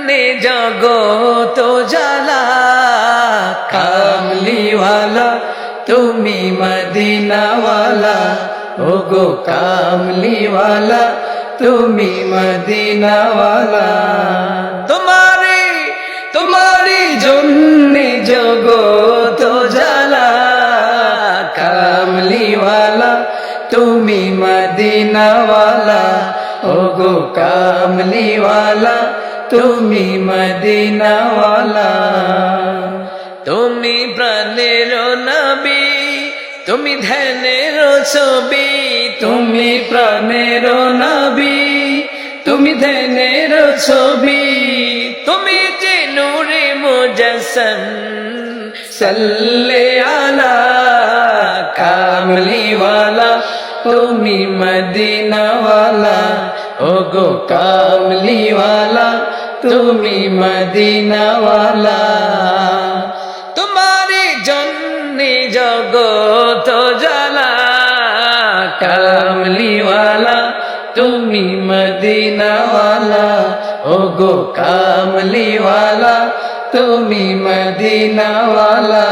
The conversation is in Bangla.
জন্যে জগত জ্বালা, কামলিওয়ালা তুমি মদিনাওয়ালা, ওগো কামলিওয়ালা তুমি মদিনাওয়ালা। তোমারি জন্যে জগত জ্বালা, কামলিওয়ালা তুমি মদিনাওয়ালা, ওগো কামলিওয়ালা তুমি মদিনাওয়ালা। তুমি প্রাণের নবী, তুমি ধ্যানের ছবি, তুমি প্রাণের নবী, তুমি ধ্যানের ছবি, তুমি যে নূরে মুজাসসাম, সাল্লে আলা কামলিওয়ালা তুমি মদিনাওয়ালা, ওগো কামলিওয়ালা তুমি মদিনাওয়ালা। তোমারি জন্যে জগত জ্বালা, কামলিওয়ালা তুমি মদিনাওয়ালা, ওগো কামলিওয়ালা তুমি মদিনাওয়ালা।